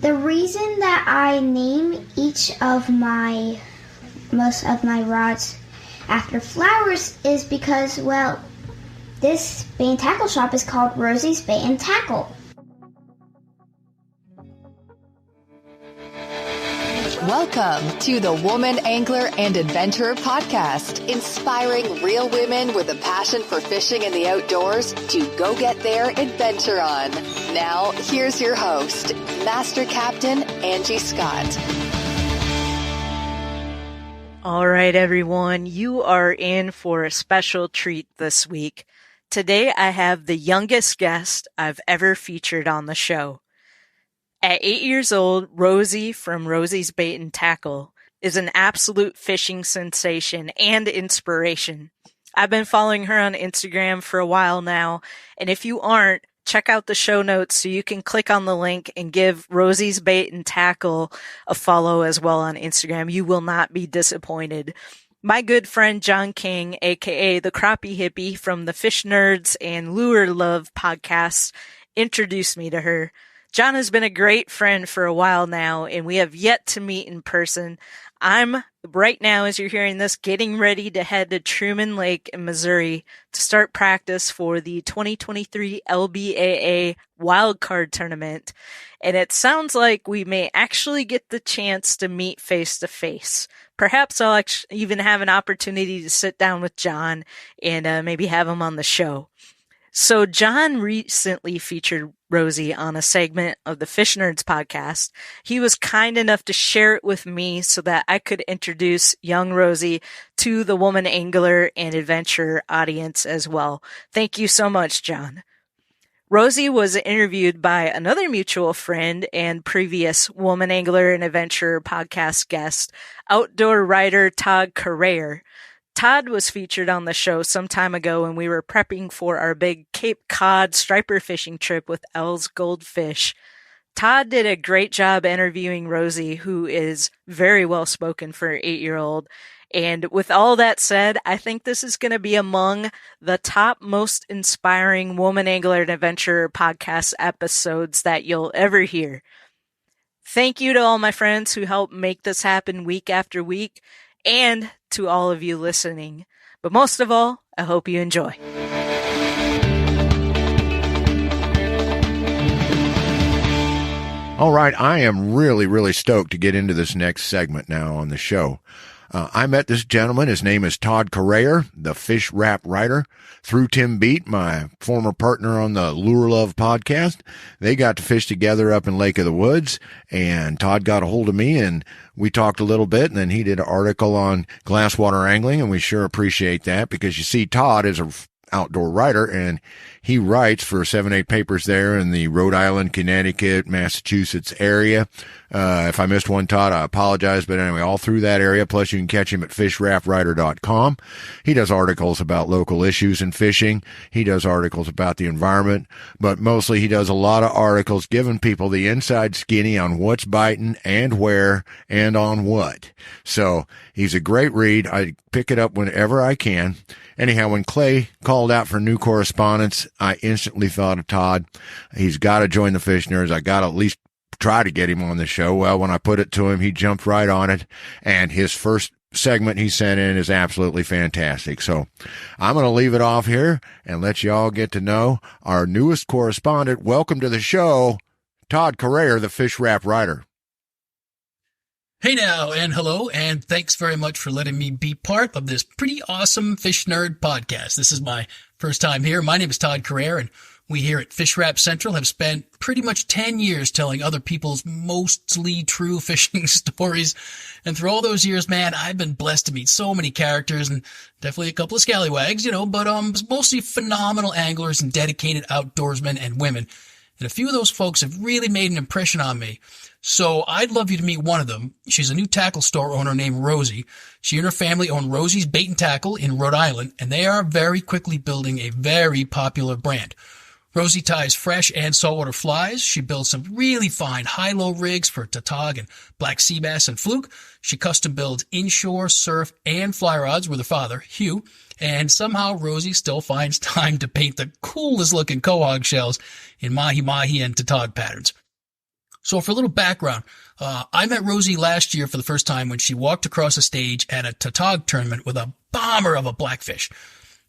The reason that I name most of my rods after flowers is because, well, this bait and tackle shop is called Rosie's Bait and Tackle. Welcome to the Woman Angler and Adventurer Podcast, inspiring real women with a passion for fishing and the outdoors to go get their adventure on. Now, here's your host, Master Captain Angie Scott. All right, everyone, you are in for a special treat this week. Today, I have the youngest guest I've ever featured on the show. At 8 years old, Rosie from Rosie's Bait and Tackle is an absolute fishing sensation and inspiration. I've been following her on Instagram for a while now, and if you aren't, check out the show notes so you can click on the link and give Rosie's Bait and Tackle a follow as well on Instagram. You will not be disappointed. My good friend John King, aka the Crappie Hippie from the Fish Nerds and Lure Love podcasts, introduced me to her. John has been a great friend for a while now, and we have yet to meet in person. I'm, right now as you're hearing this, getting ready to head to Truman Lake in Missouri to start practice for the 2023 LBAA Wildcard Tournament. And it sounds like we may actually get the chance to meet face to face. Perhaps I'll even have an opportunity to sit down with John and maybe have him on the show. So John recently featured Rosie on a segment of the Fish Nerds podcast. He was kind enough to share it with me so that I could introduce young Rosie to the Woman Angler and Adventurer audience as well. Thank you so much, John. Rosie was interviewed by another mutual friend and previous Woman Angler and Adventurer podcast guest, outdoor writer Todd Carrere. Todd was featured on the show some time ago when we were prepping for our big Cape Cod striper fishing trip with L's Goldfish. Todd did a great job interviewing Rosie, who is very well spoken for an 8-year-old. And with all that said, I think this is going to be among the top most inspiring Woman Angler and Adventurer podcast episodes that you'll ever hear. Thank you to all my friends who help make this happen week after week, and to all of you listening. But most of all, I hope you enjoy. All right, I am really stoked to get into this next segment now on the show. I met this gentleman. His name is Todd Carrere, the fish wrap writer, through Tim Beat, my former partner on the Lure Love podcast. They got to fish together up in Lake of the Woods, and Todd got a hold of me, and we talked a little bit, and then he did an article on glasswater angling, and we sure appreciate that because, you see, Todd is an outdoor writer, and he writes for 7-8 papers there in the Rhode Island, Connecticut, Massachusetts area. If I missed one, Todd, I apologize. But anyway, all through that area. Plus, you can catch him at fishwrapwriter.com. He does articles about local issues in fishing. He does articles about the environment. But mostly, he does a lot of articles giving people the inside skinny on what's biting and where and on what. So he's a great read. I pick it up whenever I can. Anyhow, when Clay called out for new correspondence, I instantly thought of Todd. He's got to join the Fish Nerds. I got to at least try to get him on the show. Well, when I put it to him, he jumped right on it. And his first segment he sent in is absolutely fantastic. So I'm going to leave it off here and let you all get to know our newest correspondent. Welcome to the show, Todd Carrere, the fish wrap writer. Hey now, and hello, and thanks very much for letting me be part of this pretty awesome Fish Nerd podcast. This is my first time here. My name is Todd Carrere, and we here at Fish Wrap Central have spent pretty much 10 years telling other people's mostly true fishing stories. And through all those years, man, I've been blessed to meet so many characters and definitely a couple of scallywags, but mostly phenomenal anglers and dedicated outdoorsmen and women. And a few of those folks have really made an impression on me. So I'd love you to meet one of them. She's a new tackle store owner named Rosie. She and her family own Rosie's Bait and Tackle in Rhode Island, and they are very quickly building a very popular brand. Rosie ties fresh and saltwater flies. She builds some really fine high-low rigs for tautog and black sea bass and fluke. She custom builds inshore, surf, and fly rods with her father, Hugh. And somehow Rosie still finds time to paint the coolest looking quahog shells in mahi-mahi and tautog patterns. So for a little background, I met Rosie last year for the first time when she walked across the stage at a tautog tournament with a bomber of a blackfish.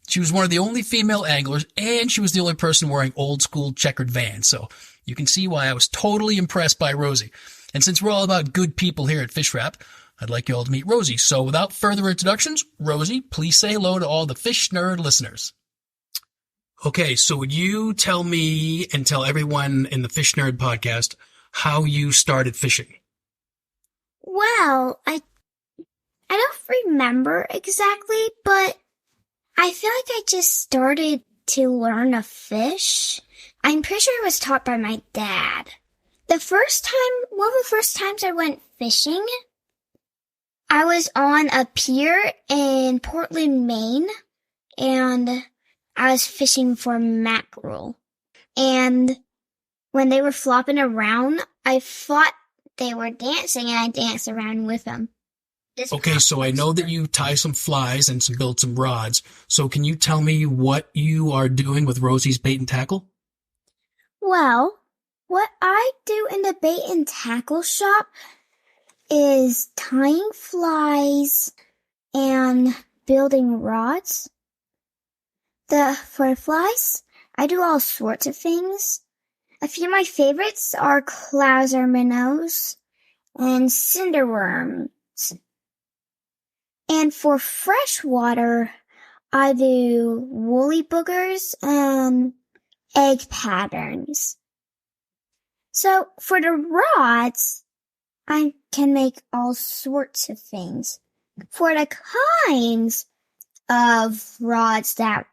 She was one of the only female anglers, and she was the only person wearing old school checkered Vans. So you can see why I was totally impressed by Rosie. And since we're all about good people here at Fish Wrap, I'd like you all to meet Rosie. So without further introductions, Rosie, please say hello to all the Fish Nerd listeners. Okay, so would you tell me and tell everyone in the Fish Nerd podcast how you started fishing? Well, I don't remember exactly, but I feel like I just started to learn to fish. I'm pretty sure it was taught by my dad. One of the first times I went fishing, I was on a pier in Portland, Maine, and I was fishing for mackerel. And when they were flopping around, I thought they were dancing, and I danced around with them. Okay, so I know that you tie some flies and build some rods. So can you tell me what you are doing with Rosie's bait and tackle? Well, what I do in the bait and tackle shop is tying flies and building rods. For flies, I do all sorts of things. A few of my favorites are clouser minnows and cinderworms. And for freshwater, I do woolly boogers and egg patterns. So for the rods, I can make all sorts of things. For the kinds of rods that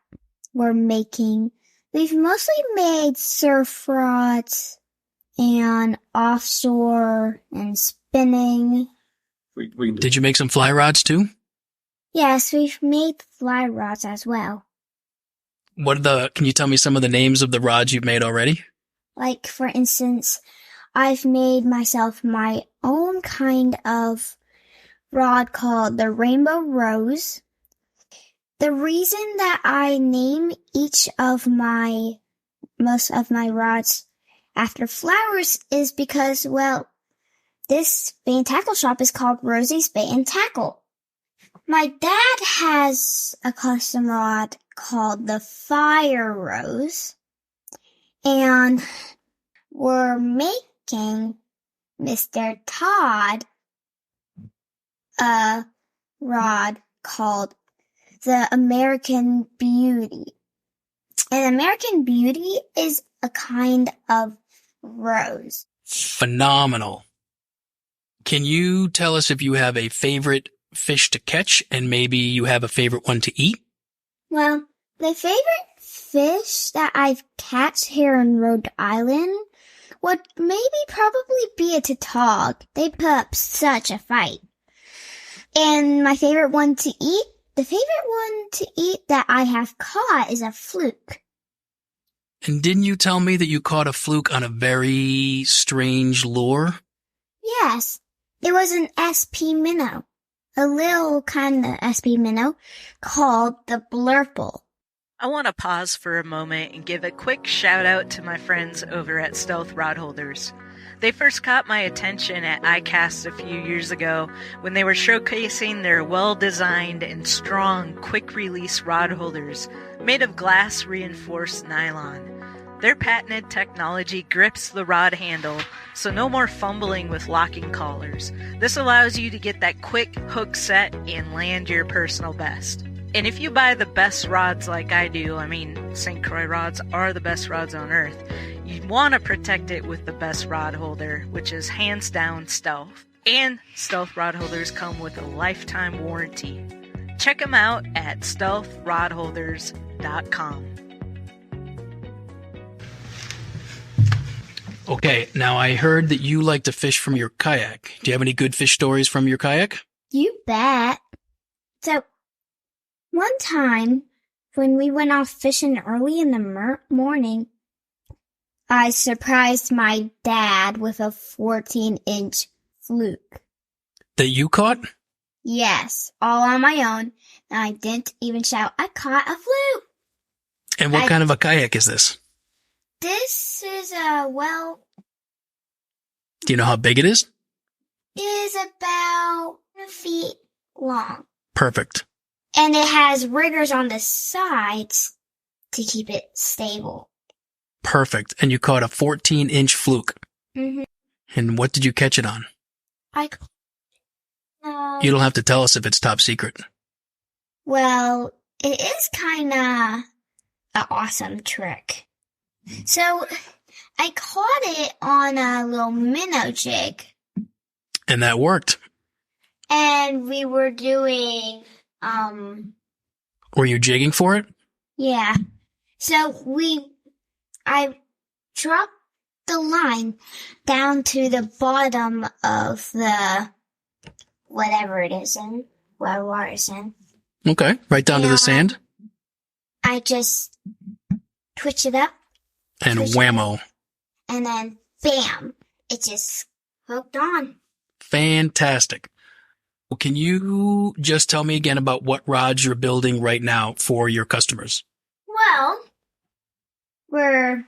we're making, we've mostly made surf rods and offshore and spinning. Did you make some fly rods too? Yes, we've made fly rods as well. Can you tell me some of the names of the rods you've made already? Like, for instance, I've made myself my own kind of rod called the Rainbow Rose. The reason that I name most of my rods after flowers is because, well, this bait and tackle shop is called Rosie's Bait and Tackle. My dad has a custom rod called the Fire Rose, and we're making Mr. Todd a rod called the American Beauty. An American Beauty is a kind of rose. Phenomenal. Can you tell us if you have a favorite fish to catch and maybe you have a favorite one to eat? Well, the favorite fish that I've caught here in Rhode Island would probably be a tautog. They put up such a fight. And my favorite one to eat, that I have caught is a fluke. And didn't you tell me that you caught a fluke on a very strange lure? Yes, it was an SP minnow. A little kind of SP minnow called the blurple. I want to pause for a moment and give a quick shout out to my friends over at Stealth Rod Holders. They first caught my attention at iCast a few years ago when they were showcasing their well-designed and strong quick-release rod holders made of glass-reinforced nylon. Their patented technology grips the rod handle, so no more fumbling with locking collars. This allows you to get that quick hook set and land your personal best. And if you buy the best rods like I do, St. Croix rods are the best rods on earth, you want to protect it with the best rod holder, which is hands down Stealth. And Stealth rod holders come with a lifetime warranty. Check them out at stealthrodholders.com. Okay, now I heard that you like to fish from your kayak. Do you have any good fish stories from your kayak? You bet. So, one time, when we went off fishing early in the morning, I surprised my dad with a 14-inch fluke. That you caught? Yes, all on my own, and I didn't even shout, I caught a fluke! And what kind of a kayak is this? This is, Do you know how big it is? It is about 1 feet long. Perfect. And it has riggers on the sides to keep it stable. Perfect. And you caught a 14-inch fluke. Mm-hmm. And what did you catch it on? You don't have to tell us if it's top secret. Well, it is kind of an awesome trick. So, I caught it on a little minnow jig. And that worked. And we were doing, Were you jigging for it? yeah. So I dropped the line down to the bottom of the, whatever it is in, where water's in. Okay. Right down to the sand? I just twitch it up. And whammo. And then, bam, it just hooked on. Fantastic. Well, can you just tell me again about what rods you're building right now for your customers? Well, we're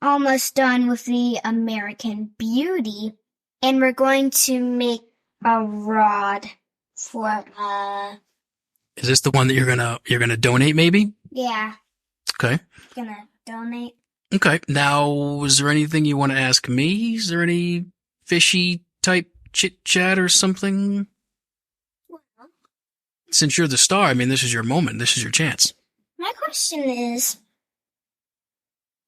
almost done with the American Beauty, and we're going to make a rod for, Is this the one that you're gonna donate maybe? yeah, Okay. gonna donate. Okay. Now, is there anything you want to ask me? Is there any fishy type chit chat or something? Well, Since you're the star, I mean, this is your moment. This is your chance. my question is,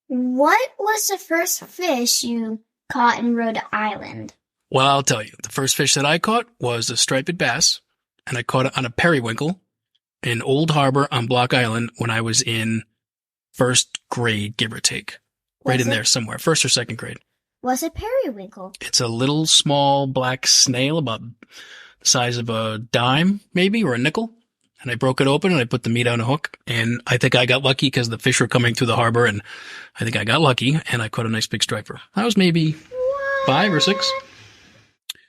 what was the first fish you caught in Rhode Island? Well, I'll tell you. The first fish that I caught was a striped bass, and I caught it on a periwinkle in Old Harbor on Block Island when I was in first grade, give or take. Right in there somewhere. First or second grade. Was it periwinkle? It's a little small black snail about the size of a dime, maybe, or a nickel. And I broke it open and I put the meat on a hook. And I think I got lucky because the fish were coming through the harbor, and I think I got lucky and I caught a nice big striper. That was maybe 5 or 6.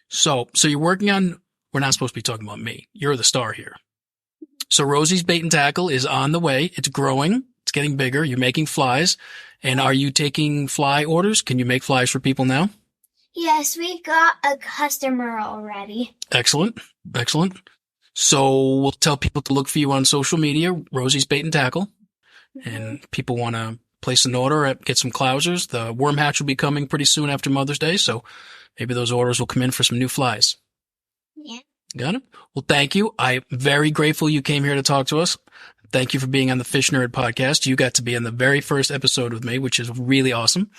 So you're working on, we're not supposed to be talking about me. You're the star here. So Rosie's Bait and Tackle is on the way. It's growing. It's getting bigger. You're making flies. And are you taking fly orders? Can you make flies for people now? Yes, we got a customer already. Excellent. Excellent. So we'll tell people to look for you on social media, Rosie's Bait and Tackle. And people want to place an order, get some clousers. The worm hatch will be coming pretty soon after Mother's Day. So maybe those orders will come in for some new flies. Yeah. Got it? Well, thank you. I'm very grateful you came here to talk to us. Thank you for being on the Fish Nerd podcast. You got to be on the very first episode with me, which is really awesome.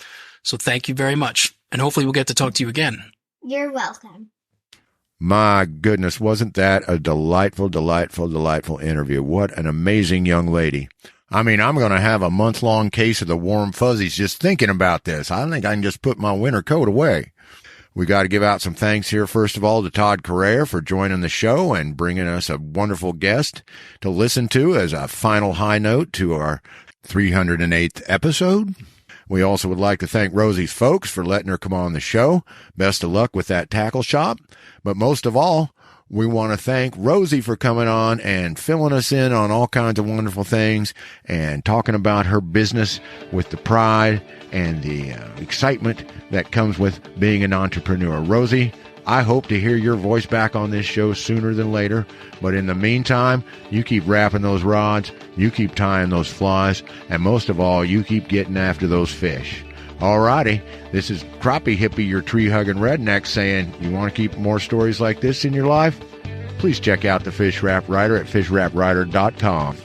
So thank you very much. And hopefully we'll get to talk to you again. You're welcome. My goodness, wasn't that a delightful, delightful, delightful interview? What an amazing young lady. I mean, I'm going to have a month-long case of the warm fuzzies just thinking about this. I think I can just put my winter coat away. We got to give out some thanks here, first of all, to Todd Carrere for joining the show and bringing us a wonderful guest to listen to as a final high note to our 308th episode. We also would like to thank Rosie's folks for letting her come on the show. Best of luck with that tackle shop. But most of all, we want to thank Rosie for coming on and filling us in on all kinds of wonderful things and talking about her business with the pride and the excitement that comes with being an entrepreneur. Rosie, I hope to hear your voice back on this show sooner than later. But in the meantime, you keep wrapping those rods, you keep tying those flies, and most of all, you keep getting after those fish. Alrighty, this is Crappie Hippie, your tree-hugging redneck, saying, you want to keep more stories like this in your life? Please check out the Fish Wrap Writer at fishwraprider.com.